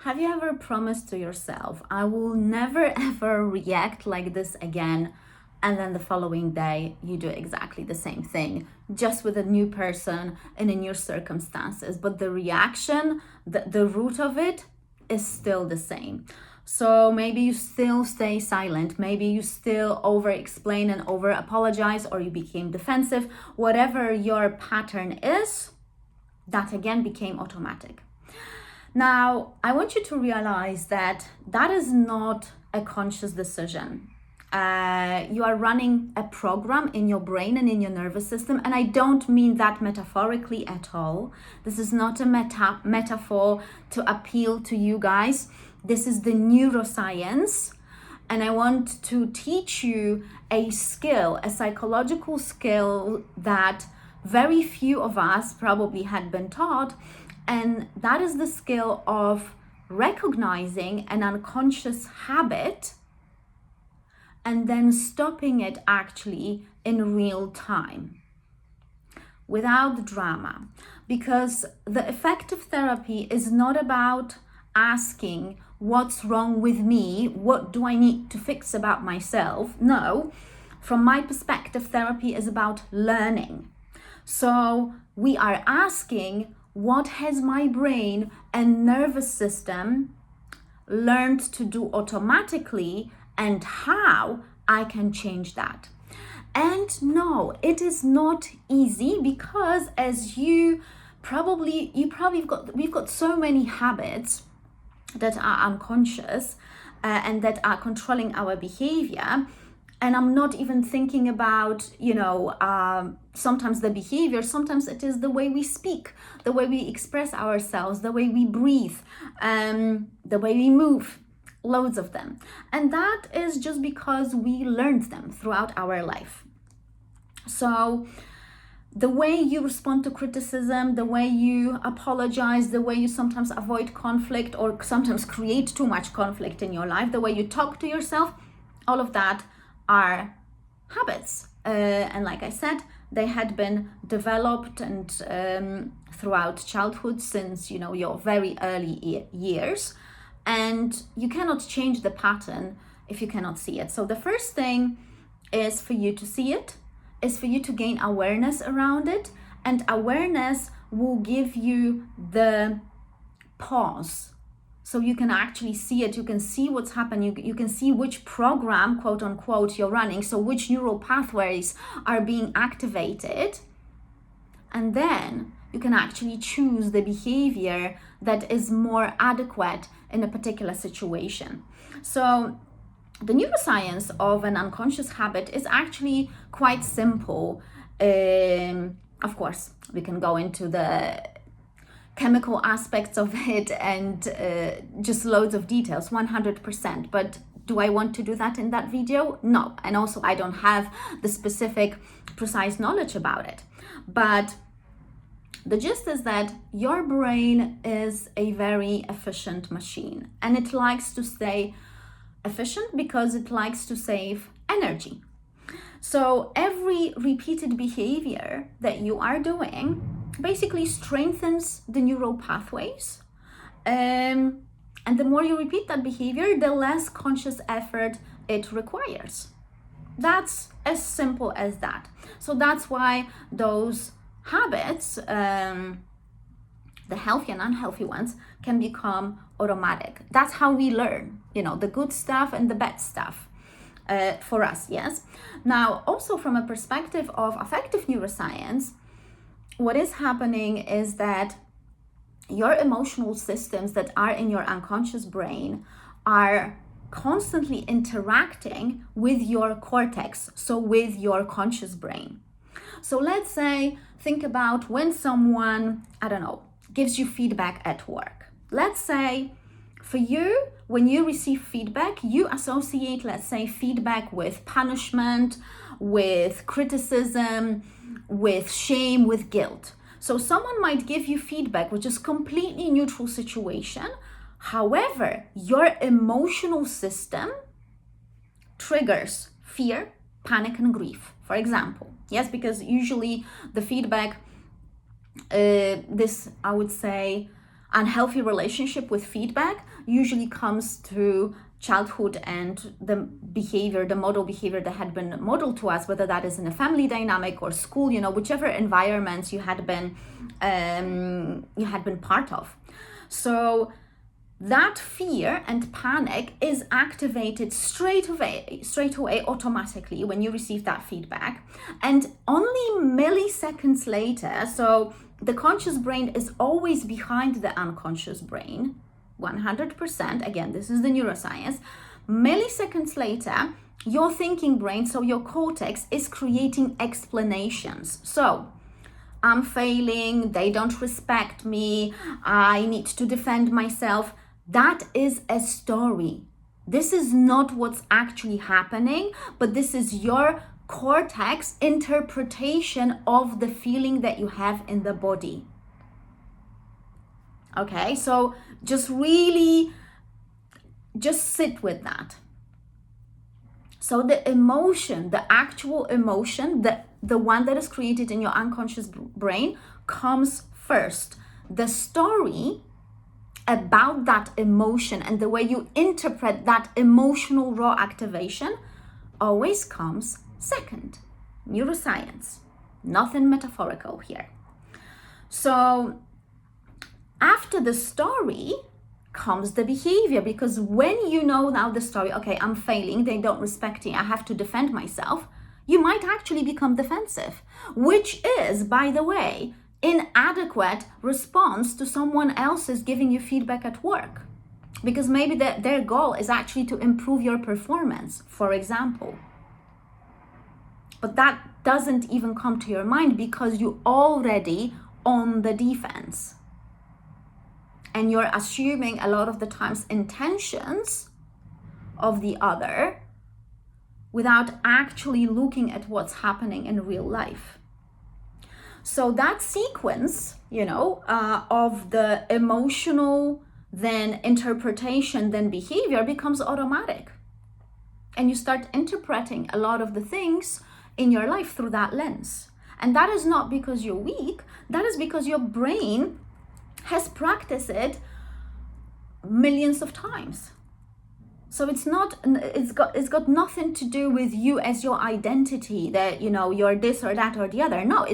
Have you ever promised to yourself, I will never ever react like this again, and then the following day you do exactly the same thing, just with a new person and in new circumstances, but the reaction, the root of it is still the same. So maybe you still stay silent, maybe you still over explain and over apologize, or you became defensive. Whatever your pattern is, that again became automatic. Now, I want you to realize that that is not a conscious decision. You are running a program in your brain and in your nervous system, and I don't mean that metaphorically at all. This is not a metaphor to appeal to you guys. This is the neuroscience, and I want to teach you a skill, a psychological skill that very few of us probably had been taught, and that is the skill of recognizing an unconscious habit and then stopping it actually in real time without drama. Because the effective therapy is not about asking what's wrong with me, what do I need to fix about myself. No, from my perspective, therapy is about learning. So we are asking, what has my brain and nervous system learned to do automatically, and how I can change that. And no, it is not easy, because as we've got so many habits that are unconscious and that are controlling our behavior. And I'm not even thinking about, sometimes the behavior, sometimes it is the way we speak, the way we express ourselves, the way we breathe, the way we move, loads of them. And that is just because we learned them throughout our life. So the way you respond to criticism, the way you apologize, the way you sometimes avoid conflict or sometimes create too much conflict in your life, the way you talk to yourself, all of that are habits. And like I said, they had been developed and throughout childhood, since your very early years, and you cannot change the pattern if you cannot see it. So the first thing is for you to see it, is for you to gain awareness around it, and awareness will give you the pause. So you can actually see it, you can see what's happening, you can see which program, quote unquote, you're running, so which neural pathways are being activated. And then you can actually choose the behavior that is more adequate in a particular situation. So the neuroscience of an unconscious habit is actually quite simple. Of course, we can go into the chemical aspects of it and just loads of details, 100%. But do I want to do that in that video? No. And also I don't have the specific precise knowledge about it. But the gist is that your brain is a very efficient machine, and it likes to stay efficient because it likes to save energy. So every repeated behavior that you are doing basically strengthens the neural pathways. And the more you repeat that behavior, the less conscious effort it requires. That's as simple as that. So that's why those habits, the healthy and unhealthy ones, can become automatic. That's how we learn, the good stuff and the bad stuff. For us, yes. Now, also from a perspective of affective neuroscience, what is happening is that your emotional systems that are in your unconscious brain are constantly interacting with your cortex, so with your conscious brain. So let's say, think about when someone, gives you feedback at work. Let's say for you, when you receive feedback, you associate, let's say, feedback with punishment, with criticism, with shame, with guilt. So someone might give you feedback, which is completely neutral situation. However, your emotional system triggers fear, panic, and grief, for example. Yes, because usually the feedback, I would say, unhealthy relationship with feedback usually comes through childhood and the behavior, the model behavior that had been modeled to us, whether that is in a family dynamic or school, whichever environments you had been part of. So that fear and panic is activated straight away automatically when you receive that feedback, and only milliseconds later, so the conscious brain is always behind the unconscious brain 100%. Again, this is the neuroscience. Milliseconds later, your thinking brain, so your cortex, is creating explanations. So I'm failing, they don't respect me, I need to defend myself. That is a story. This is not what's actually happening, but this is your cortex interpretation of the feeling that you have in the body. Okay, so just sit with that. So the emotion, the actual emotion, the one that is created in your unconscious brain comes first. The story about that emotion and the way you interpret that emotional raw activation always comes second. Neuroscience, nothing metaphorical here. So after the story comes the behavior, because when you know now the story, okay, I'm failing, they don't respect me, I have to defend myself, you might actually become defensive, which is, by the way, inadequate response to someone else's giving you feedback at work, because maybe their goal is actually to improve your performance, for example. But that doesn't even come to your mind because you're already on the defense. And you're assuming a lot of the times intentions of the other without actually looking at what's happening in real life. So that sequence, of the emotional, then interpretation, then behavior becomes automatic. And you start interpreting a lot of the things in your life through that lens. And that is not because you're weak, that is because your brain has practiced it millions of times. So it's got nothing to do with you as your identity, that you're this or that or the other. No,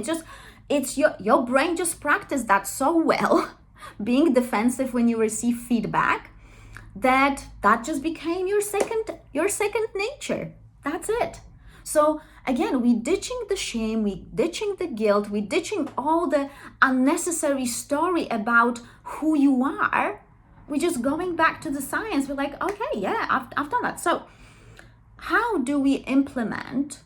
it's your brain just practiced that so well, being defensive when you receive feedback, that just became your second nature. That's it. So again, we ditching the shame, we ditching the guilt, we ditching all the unnecessary story about who you are. We're just going back to the science. We're like, okay, yeah, I've done that. So how do we implement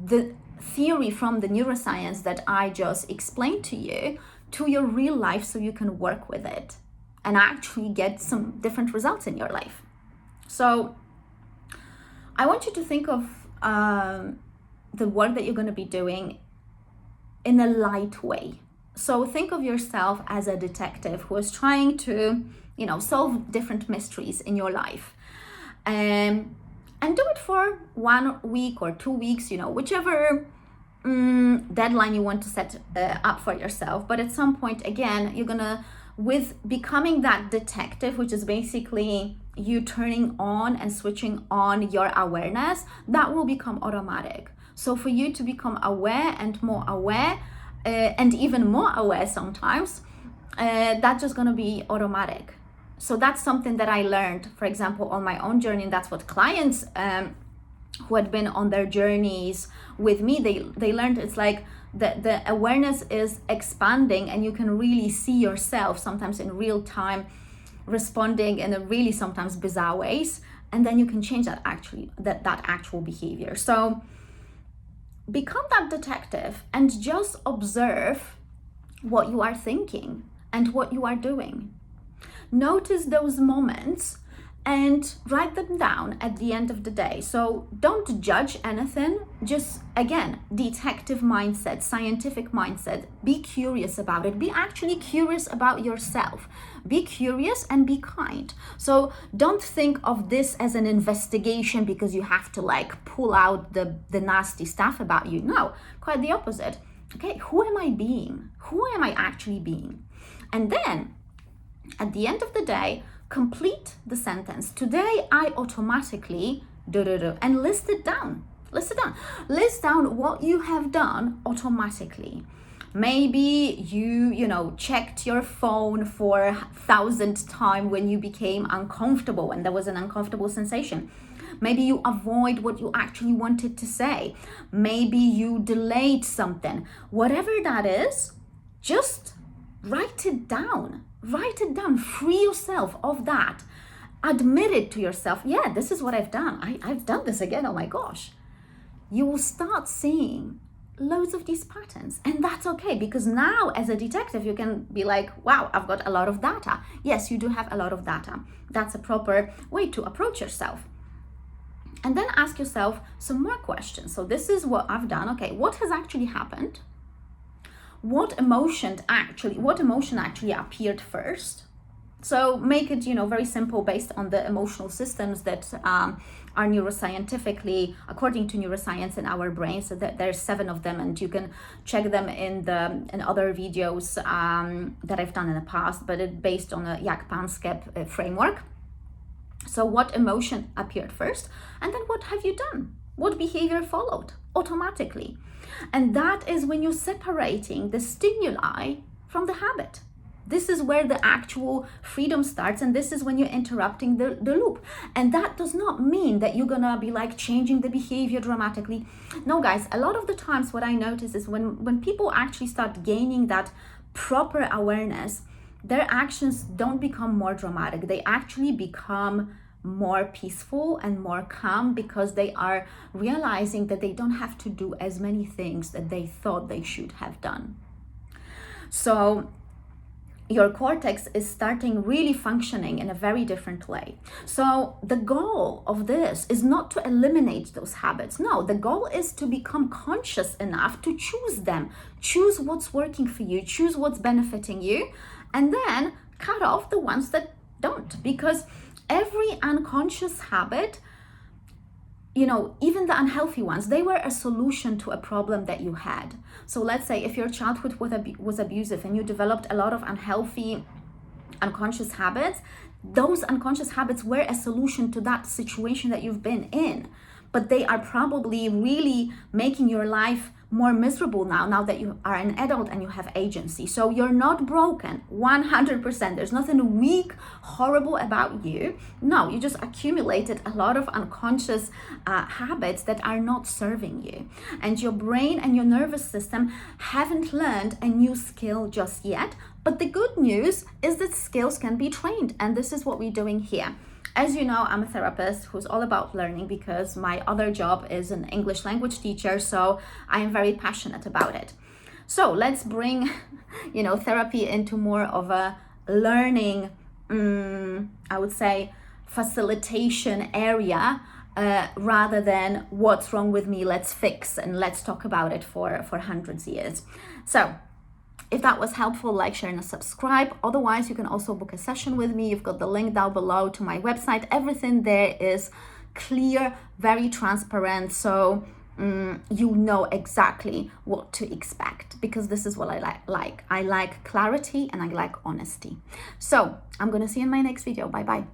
the theory from the neuroscience that I just explained to you to your real life so you can work with it and actually get some different results in your life? So I want you to think of the work that you're going to be doing in a light way. So think of yourself as a detective who is trying to, solve different mysteries in your life. And do it for 1 week or 2 weeks, whichever deadline you want to set up for yourself. But at some point, again, you're going to, with becoming that detective, which is basically you turning on and switching on your awareness, that will become automatic. So for you to become aware and more aware, and even more aware sometimes, that's just going to be automatic. So that's something that I learned, for example, on my own journey, and that's what clients who had been on their journeys with me, they learned. It's like the awareness is expanding, and you can really see yourself sometimes in real time responding in a really sometimes bizarre ways, and then you can change that actual behavior. So become that detective and just observe what you are thinking and what you are doing. Notice those moments and write them down at the end of the day. So don't judge anything. Just, again, detective mindset, scientific mindset. Be curious about it. Be actually curious about yourself. Be curious and be kind. So don't think of this as an investigation because you have to pull out the nasty stuff about you. No, quite the opposite. Okay, who am I being? Who am I actually being? And then at the end of the day, complete the sentence. Today I automatically and list it down. List down what you have done automatically. Maybe you checked your phone for 1,000th time when you became uncomfortable, and there was an uncomfortable sensation. Maybe you avoid what you actually wanted to say. Maybe you delayed something. Whatever that is, just write it down. Write it down. Free yourself of that. Admit it to yourself. Yeah, this is what I've done. I've done this again. Oh my gosh. You will start seeing loads of these patterns, and that's okay, because now as a detective you can be like, wow, I've got a lot of data. Yes, you do have a lot of data. That's a proper way to approach yourself. And then ask yourself some more questions. So this is what I've done. Okay, what has actually happened? What emotion actually appeared first? So make it, very simple, based on the emotional systems that are neuroscientifically, according to neuroscience, in our brain. So that there's 7 of them, and you can check them in other videos that I've done in the past, but it's based on a Jak-Panksepp framework. So what emotion appeared first, and then what have you done? What behavior followed automatically? And that is when you're separating the stimuli from the habit. This is where the actual freedom starts, and this is when you're interrupting the loop. And that does not mean that you're gonna be like changing the behavior dramatically. No, guys, a lot of the times what I notice is when people actually start gaining that proper awareness, their actions don't become more dramatic. They actually become more peaceful and more calm, because they are realizing that they don't have to do as many things that they thought they should have done. So your cortex is starting really functioning in a very different way. So the goal of this is not to eliminate those habits. No, the goal is to become conscious enough to choose them. Choose what's working for you, choose what's benefiting you, and then cut off the ones that don't. Because every unconscious habit, even the unhealthy ones, they were a solution to a problem that you had. So let's say if your childhood was abusive and you developed a lot of unhealthy unconscious habits, those unconscious habits were a solution to that situation that you've been in. But they are probably really making your life more miserable now that you are an adult and you have agency. So you're not broken 100%. There's nothing weak, horrible about you. No, you just accumulated a lot of unconscious habits that are not serving you. And your brain and your nervous system haven't learned a new skill just yet. But the good news is that skills can be trained. And this is what we're doing here. As you know, I'm a therapist who's all about learning, because my other job is an English language teacher, so I am very passionate about it. So let's bring, therapy into more of a learning, I would say, facilitation area, rather than what's wrong with me, let's fix and let's talk about it for hundreds of years. So if that was helpful, like, share, and subscribe. Otherwise, you can also book a session with me. You've got the link down below to my website. Everything there is clear, very transparent. So you know exactly what to expect, because this is what I like. I like clarity and I like honesty. So I'm going to see you in my next video. Bye-bye.